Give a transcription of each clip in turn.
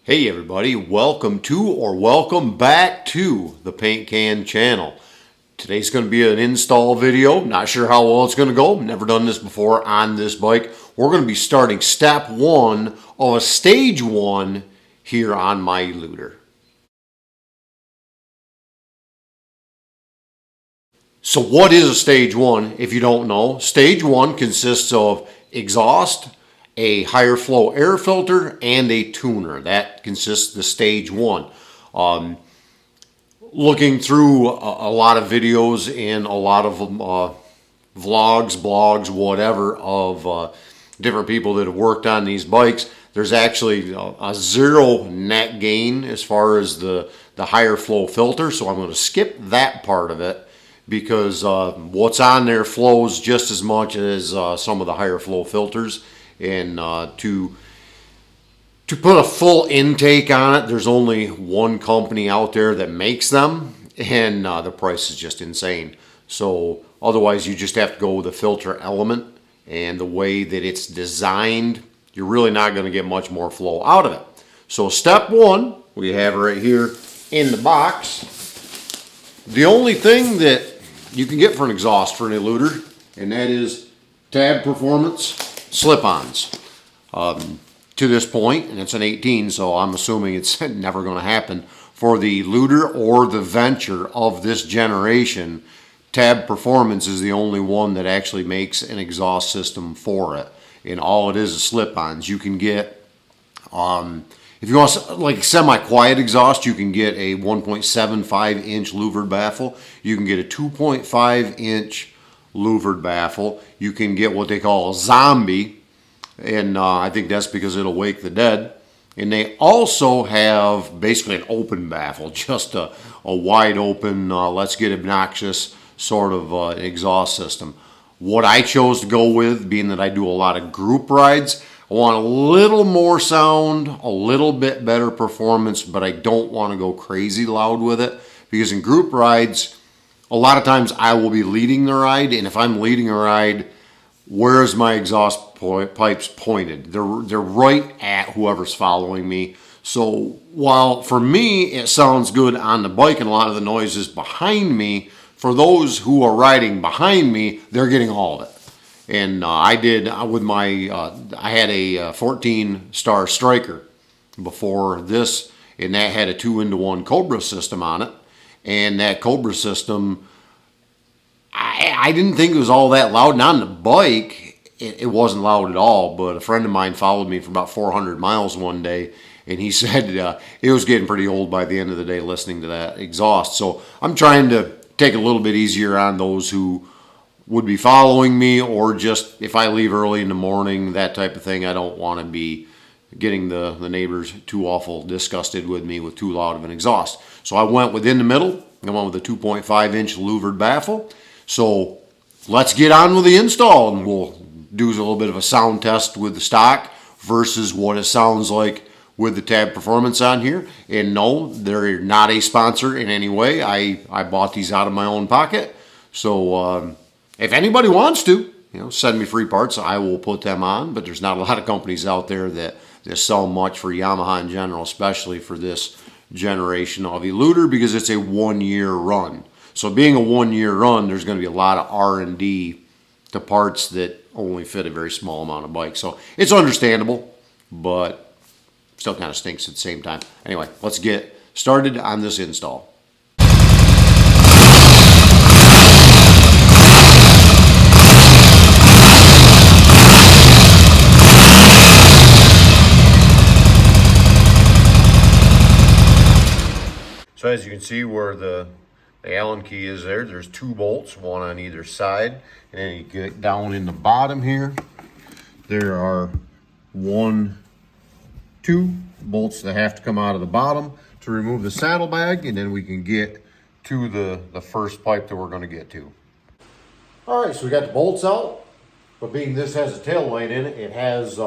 Hey everybody, welcome to or welcome back to the PaintCan channel. Today's going to be an install video. Not sure how well it's going to go. Never done this before on this bike. We're going to be starting step one of a stage one here on my Eluder. So what is a stage one if you don't know? Stage one consists of exhaust, a higher flow air filter, and a tuner. That consists of the stage one. Looking through a lot of videos and a lot of vlogs, blogs, whatever, of different people that have worked on these bikes, there's actually a zero net gain as far as the higher flow filter. So I'm going to skip that part of it because what's on there flows just as much as some of the higher flow filters. And to put a full intake on it, there's only one company out there that makes them, and the price is just insane. So otherwise, you just have to go with a filter element, and the way that it's designed, you're really not going to get much more flow out of it. So step one, we have it right here in the box. The only thing that you can get for an exhaust for an Eluder, and that is Tab Performance slip-ons. To this point, and it's an 18, so I'm assuming it's never going to happen. For the Eluder or the Venture of this generation, Tab Performance is the only one that actually makes an exhaust system for it. And all it is slip-ons. You can get, if you want like semi-quiet exhaust, you can get a 1.75-inch louvered baffle. You can get a 2.5-inch louvered baffle. You can get what they call a zombie, and I think that's because it'll wake the dead. And they also have basically an open baffle, just a wide open, let's get obnoxious sort of exhaust system. What I chose to go with, being that I do a lot of group rides, I want a little more sound, a little bit better performance, but I don't want to go crazy loud with it, because in group rides, a lot of times I will be leading the ride, and if I'm leading a ride, where is my exhaust pipes pointed? They're right at whoever's following me. So while for me it sounds good on the bike and a lot of the noise is behind me, for those who are riding behind me, they're getting all of it. And I did with my, I had a 14 Star Striker before this, and that had a 2-into-1 Cobra system on it. And that Cobra system, I didn't think it was all that loud. Not on the bike, it wasn't loud at all. But a friend of mine followed me for about 400 miles one day, and he said it was getting pretty old by the end of the day listening to that exhaust. So I'm trying to take a little bit easier on those who would be following me, or just if I leave early in the morning, that type of thing. I don't want to be getting the neighbors too awful disgusted with me with too loud of an exhaust. So I went within the middle. I went with a 2.5-inch louvered baffle. So let's get on with the install, and we'll do a little bit of a sound test with the stock versus what it sounds like with the Tab Performance on here. And no, they're not a sponsor in any way. I bought these out of my own pocket. So if anybody wants to, send me free parts, I will put them on. But there's not a lot of companies out there that sell much for Yamaha in general, especially for this generation of Eluder, because it's a 1-year run. So being a 1-year run, there's going to be a lot of R&D to parts that only fit a very small amount of bike. So it's understandable, but still kind of stinks at the same time. Anyway, let's get started on this install. So as you can see where the Allen key is there's 2 bolts, one on either side. And then you get down in the bottom here, there are 2 bolts that have to come out of the bottom to remove the saddlebag, and then we can get to the first pipe that we're going to get to. All right, so we got the bolts out, but being this has a tail light in it, it has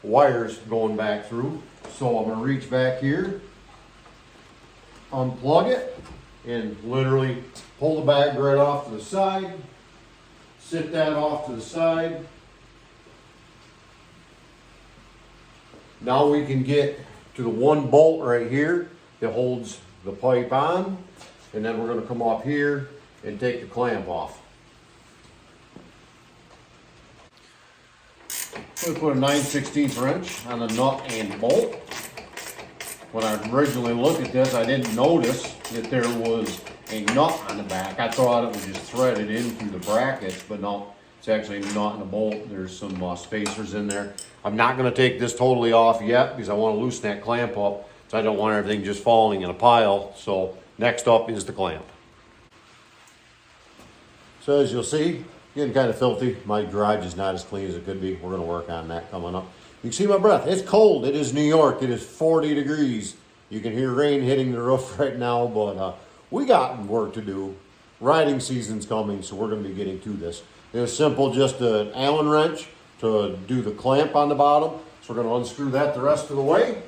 wires going back through. So I'm going to reach back here, unplug it, and literally pull the bag right off to the side, sit that off to the side. Now we can get to the one bolt right here that holds the pipe on, and then we're going to come up here and take the clamp off. So we put a 9/16 wrench on the nut and bolt. When I originally looked at this, I didn't notice that there was a nut on the back. I thought it was just threaded into the brackets, but no, it's actually a nut and a bolt. There's some spacers in there. I'm not going to take this totally off yet because I want to loosen that clamp up, so I don't want everything just falling in a pile. So next up is the clamp. So as you'll see, getting kind of filthy. My garage is not as clean as it could be. We're going to work on that coming up. You can see my breath. It's cold. It is New York. It is 40 degrees. You can hear rain hitting the roof right now, but we got work to do. Riding season's coming, so we're going to be getting to this. It's simple, just an Allen wrench to do the clamp on the bottom. So we're going to unscrew that the rest of the way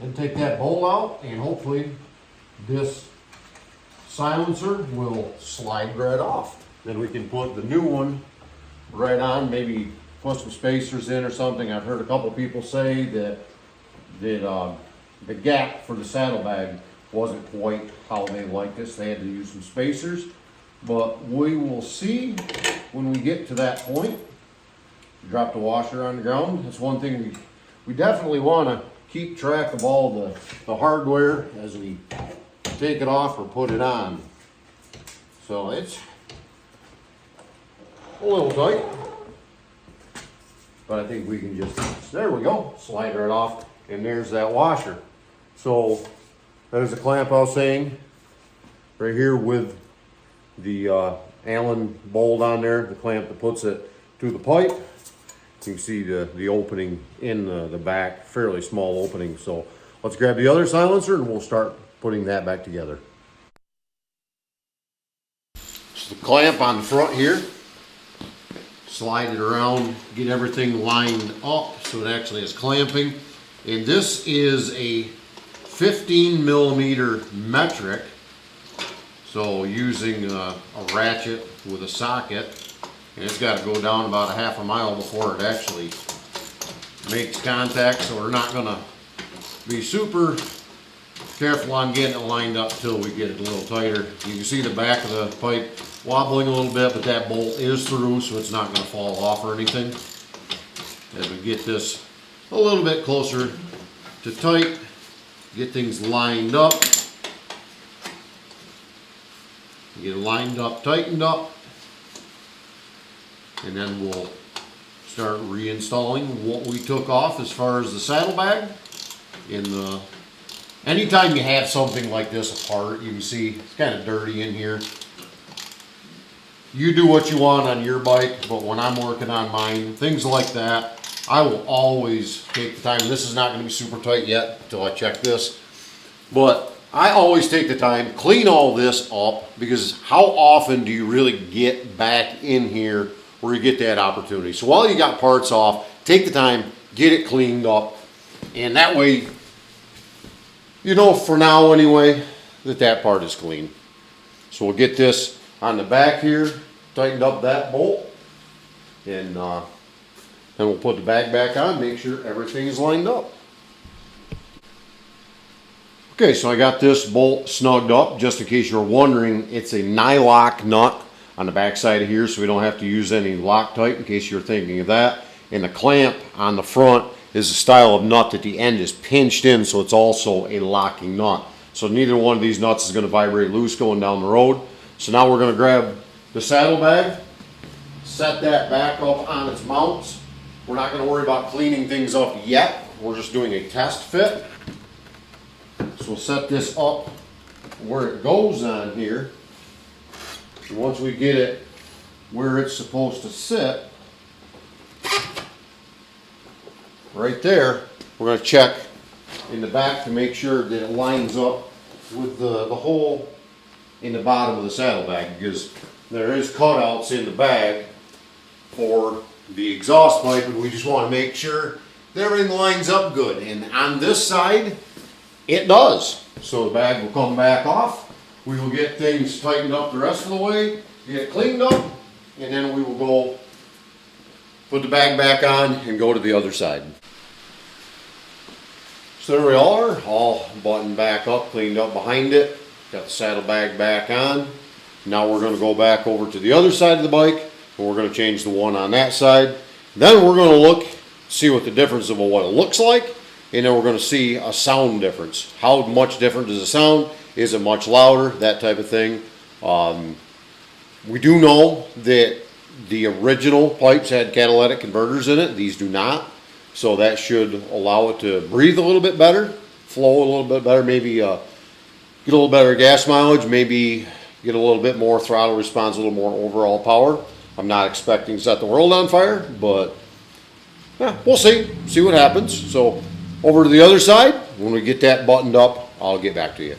and take that bolt out, and hopefully this silencer will slide right off. Then we can put the new one right on, maybe put some spacers in or something. I've heard a couple people say that the gap for the saddlebag wasn't quite how they liked this. They had to use some spacers, but we will see when we get to that point. Drop the washer on the ground. That's one thing we definitely want to keep track of all the hardware as we take it off or put it on. So it's a little tight, but I think we can just, there we go, slide right off, and there's that washer. So there's the clamp I was saying, right here with the Allen bolt on there, the clamp that puts it to the pipe. You can see the opening in the back, fairly small opening. So let's grab the other silencer and we'll start putting that back together. So the clamp on the front here, slide it around, get everything lined up so it actually is clamping. And this is a 15 millimeter metric. So using a ratchet with a socket, and it's got to go down about a half a mile before it actually makes contact. So we're not going to be super careful on getting it lined up until we get it a little tighter. You can see the back of the pipe wobbling a little bit, but that bolt is through, so it's not going to fall off or anything. As we get this a little bit closer to tight, get things lined up. Get it lined up, tightened up, and then we'll start reinstalling what we took off as far as the saddlebag. Anytime you have something like this apart, you can see it's kind of dirty in here. You do what you want on your bike, but when I'm working on mine, things like that, I will always take the time. This is not going to be super tight yet until I check this, but I always take the time, clean all this up, because how often do you really get back in here where you get that opportunity? So while you got parts off, take the time, get it cleaned up, and that way, you know, for now anyway, that part is clean. So we'll get this on the back here, tightened up that bolt, and then we'll put the bag back on, make sure everything is lined up. Okay, so I got this bolt snugged up. Just in case you're wondering, it's a nylock nut on the back side of here, so we don't have to use any Loctite in case you're thinking of that. And the clamp on the front is a style of nut that the end is pinched in, so it's also a locking nut. So neither one of these nuts is going to vibrate loose going down the road. So now we're going to grab the saddlebag, set that back up on its mounts. We're not going to worry about cleaning things up yet. We're just doing a test fit. So we'll set this up where it goes on here. And once we get it where it's supposed to sit, right there, we're going to check in the back to make sure that it lines up with the hole in the bottom of the saddlebag, because there is cutouts in the bag for the exhaust pipe, and we just want to make sure that everything lines up good. And on this side, it does. So the bag will come back off. We will get things tightened up the rest of the way, get it cleaned up, and then we will go put the bag back on and go to the other side. So there we are, all buttoned back up, cleaned up behind it. Got the saddlebag back on. Now we're going to go back over to the other side of the bike, and we're going to change the one on that side. Then we're going to look, see what the difference of what it looks like, and then we're going to see a sound difference. How much different does it sound? Is it much louder? That type of thing. We do know that the original pipes had catalytic converters in it. These do not. So that should allow it to breathe a little bit better, flow a little bit better, maybe get a little better gas mileage, maybe get a little bit more throttle response, a little more overall power. I'm not expecting to set the world on fire, but yeah, we'll see what happens. So over to the other side, when we get that buttoned up, I'll get back to you.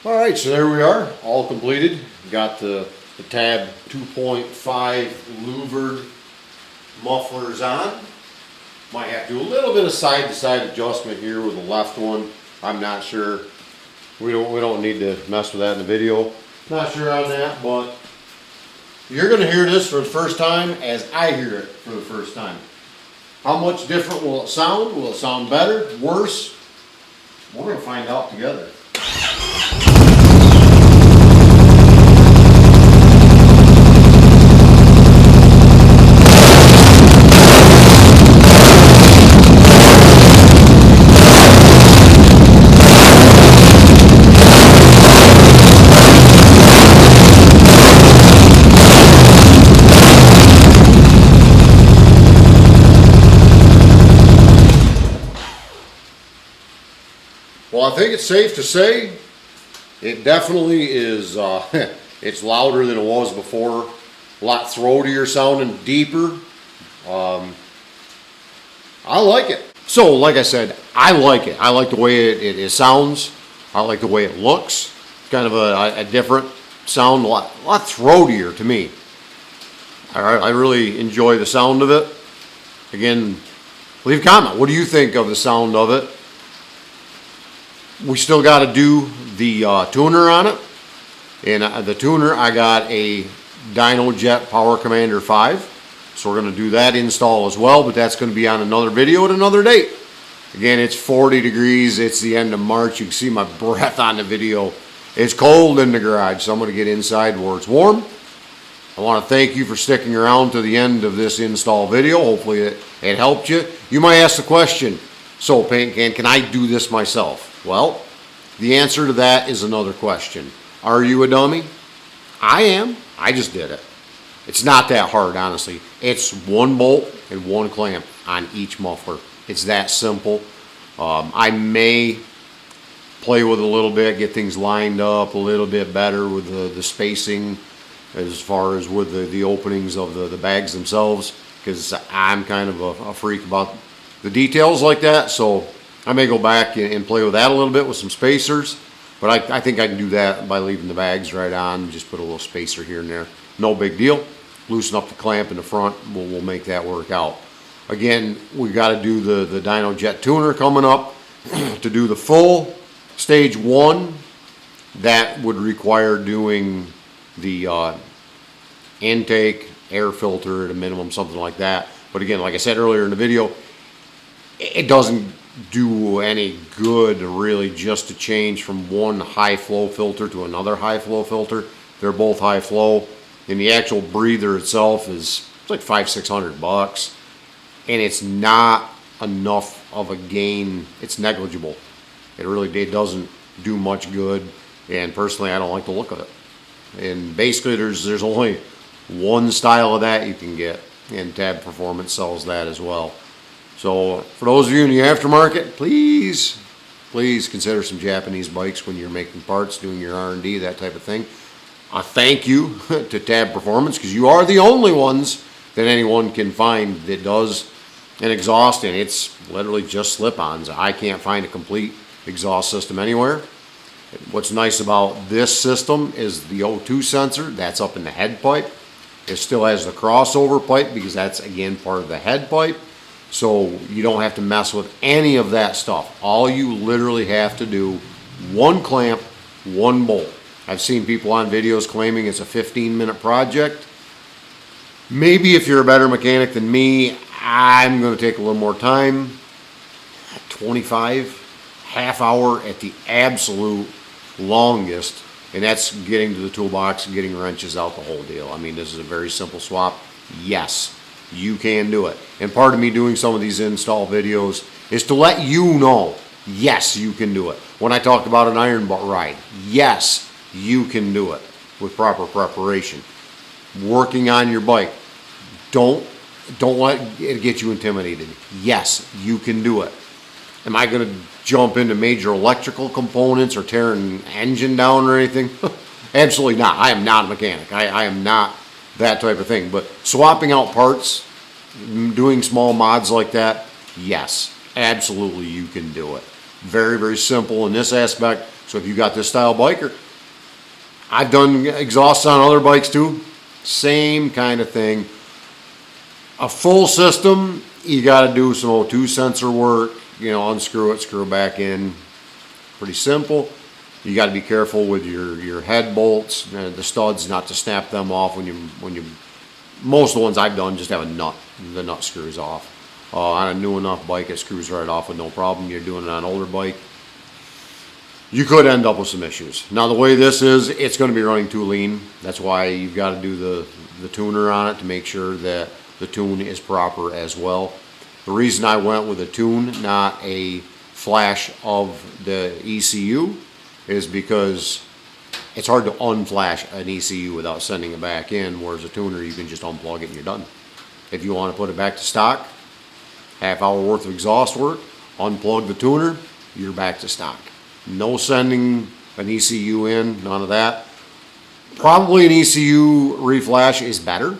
All right, so there we are, all completed. Got the tab 2.5 louvered mufflers on. Might have to do a little bit of side-to-side adjustment here with the left one. I'm not sure. We don't need to mess with that in the video. Not sure on that, but you're going to hear this for the first time as I hear it for the first time. How much different will it sound? Will it sound better? Worse? We're going to find out together. Well, I think it's safe to say it definitely is, it's louder than it was before, a lot throatier sounding, deeper. I like it. So, like I said, I like it. I like the way it sounds. I like the way it looks. It's kind of a different sound, a lot throatier to me. I really enjoy the sound of it. Again, leave a comment. What do you think of the sound of it? We still got to do the tuner on it. And the tuner, I got a DynoJet Power Commander 5. So we're going to do that install as well, but that's going to be on another video at another date. Again, it's 40 degrees. It's the end of March. You can see my breath on the video. It's cold in the garage, so I'm going to get inside where it's warm. I want to thank you for sticking around to the end of this install video. Hopefully it helped you. You might ask the question, so PaintCan, can I do this myself? Well, the answer to that is another question. Are you a dummy? I am. I just did it. It's not that hard, honestly. It's one bolt and one clamp on each muffler. It's that simple. I may play with it a little bit, get things lined up a little bit better with the spacing as far as with the openings of the bags themselves, because I'm kind of a freak about the details like that. So I may go back and play with that a little bit with some spacers, but I think I can do that by leaving the bags right on, just put a little spacer here and there. No big deal. Loosen up the clamp in the front, we'll make that work out. Again, we got to do the DynoJet tuner coming up. To do the full stage 1, that would require doing the intake, air filter at a minimum, something like that. But again, like I said earlier in the video, it doesn't do any good really just to change from one high flow filter to another high flow filter. They're both high flow, and the actual breather itself is like $500-600, and it's not enough of a gain. It's negligible. It doesn't do much good, and personally I don't like the look of it. And basically there's only one style of that you can get, and Tab Performance sells that as well. So for those of you in the aftermarket, please consider some Japanese bikes when you're making parts, doing your R&D, that type of thing. A thank you to Tab Performance, because you are the only ones that anyone can find that does an exhaust, and it's literally just slip-ons. I can't find a complete exhaust system anywhere. What's nice about this system is the O2 sensor. That's up in the head pipe. It still has the crossover pipe, because that's again part of the head pipe. So you don't have to mess with any of that stuff. All you literally have to do, one clamp, one bolt. I've seen people on videos claiming it's a 15-minute project. Maybe if you're a better mechanic than me, I'm going to take a little more time, 25, half hour at the absolute longest, and that's getting to the toolbox, getting wrenches out, the whole deal. I mean, this is a very simple swap. Yes, you can do it. And part of me doing some of these install videos is to let you know, yes, you can do it. When I talk about an iron butt ride, yes, you can do it with proper preparation. Working on your bike, don't let it get you intimidated. Yes, you can do it. Am I going to jump into major electrical components or tear an engine down or anything? Absolutely not. I am not a mechanic. I am not that type of thing. But swapping out parts, doing small mods like that, yes, absolutely you can do it. Very, very simple in this aspect. So if you got this style biker, I've done exhausts on other bikes too. Same kind of thing. A full system, you got to do some O2 sensor work. You know, unscrew it, screw it back in. Pretty simple. You got to be careful with your head bolts, the studs, not to snap them off when you. Most of the ones I've done just have a nut. The nut screws off. On a new enough bike, it screws right off with no problem. You're doing it on an older bike, you could end up with some issues. Now the way this is, it's going to be running too lean. That's why you've got to do the tuner on it to make sure that the tune is proper as well. The reason I went with a tune, not a flash of the ECU, is because it's hard to unflash an ECU without sending it back in, whereas a tuner you can just unplug it and you're done. If you want to put it back to stock, half hour worth of exhaust work, unplug the tuner, you're back to stock. No sending an ECU in, none of that. Probably an ECU reflash is better.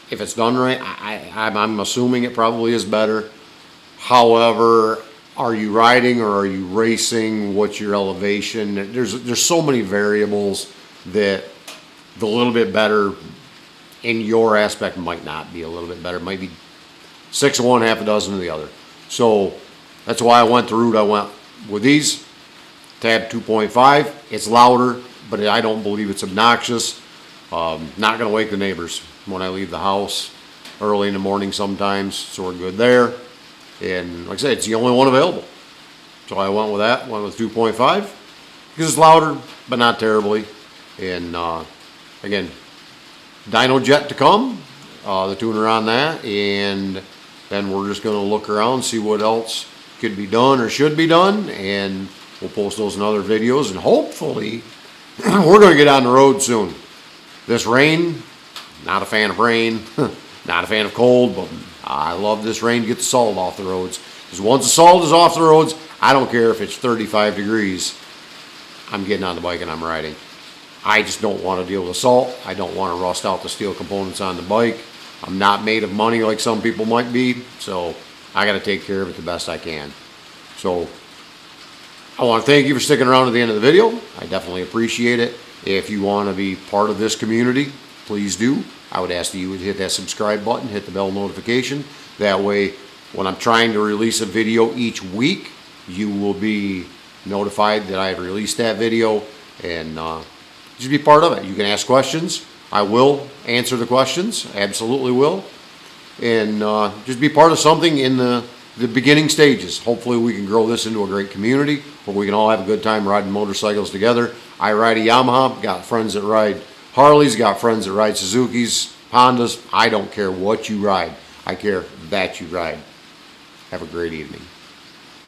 If it's done right, I'm assuming it probably is better. However, are you riding or are you racing? What's your elevation? There's so many variables that the little bit better in your aspect might not be a little bit better. It might be 6 of one, half a dozen of the other. So that's why I went the route I went with these. Tab 2.5. It's louder, but I don't believe it's obnoxious. Not going to wake the neighbors when I leave the house early in the morning sometimes, so we're good there. And like I said, it's the only one available. So I went with that, went with 2.5, because it's louder, but not terribly. And again, dyno jet to come, the tuner on that, and then we're just going to look around, see what else could be done or should be done, and we'll post those in other videos, and hopefully we're going to get on the road soon. This rain, not a fan of rain, not a fan of cold, but I love this rain to get the salt off the roads. Because once the salt is off the roads, I don't care if it's 35 degrees, I'm getting on the bike and I'm riding. I just don't want to deal with salt. I don't want to rust out the steel components on the bike. I'm not made of money like some people might be, so I got to take care of it the best I can. So I want to thank you for sticking around to the end of the video. I definitely appreciate it. If you want to be part of this community, please do. I would ask that you would hit that subscribe button, hit the bell notification. That way, when I'm trying to release a video each week, you will be notified that I have released that video, and just be part of it. You can ask questions. I will answer the questions, absolutely will. And just be part of something in the beginning stages. Hopefully we can grow this into a great community where we can all have a good time riding motorcycles together. I ride a Yamaha, got friends that ride Harleys, got friends that ride Suzukis, Hondas. I don't care what you ride. I care that you ride. Have a great evening.